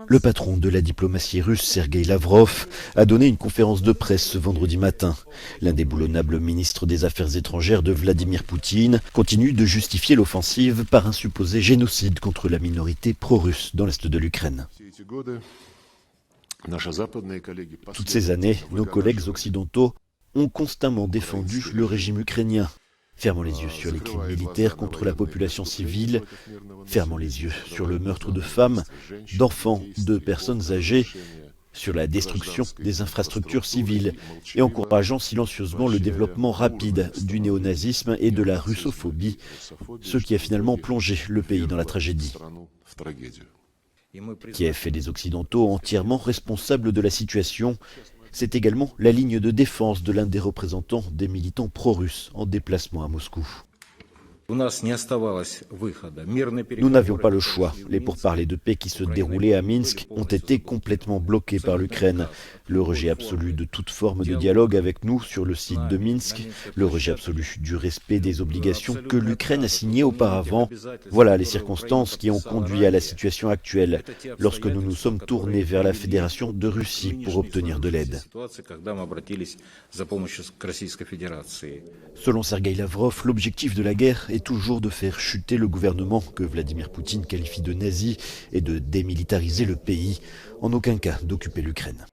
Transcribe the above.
Le patron de la diplomatie russe, Sergueï Lavrov, a donné une conférence de presse ce vendredi matin. L'indéboulonnable ministre des Affaires étrangères de Vladimir Poutine continue de justifier l'offensive par un supposé génocide contre la minorité pro-russe dans l'est de l'Ukraine. Toutes ces années, nos collègues occidentaux ont constamment défendu le régime ukrainien, fermant les yeux sur les crimes militaires contre la population civile, fermant les yeux sur le meurtre de femmes, d'enfants, de personnes âgées, sur la destruction des infrastructures civiles et encourageant silencieusement le développement rapide du néonazisme et de la russophobie, ce qui a finalement plongé le pays dans la tragédie. Kiev et les Occidentaux entièrement responsables de la situation, c'est également la ligne de défense de l'un des représentants des militants pro-russes en déplacement à Moscou. Nous n'avions pas le choix. Les pourparlers de paix qui se déroulaient à Minsk ont été complètement bloqués par l'Ukraine. Le rejet absolu de toute forme de dialogue avec nous sur le site de Minsk, le rejet absolu du respect des obligations que l'Ukraine a signées auparavant, voilà les circonstances qui ont conduit à la situation actuelle, lorsque nous nous sommes tournés vers la Fédération de Russie pour obtenir de l'aide. Selon Sergueï Lavrov, l'objectif de la guerre est toujours de faire chuter le gouvernement que Vladimir Poutine qualifie de nazi et de démilitariser le pays, en aucun cas d'occuper l'Ukraine.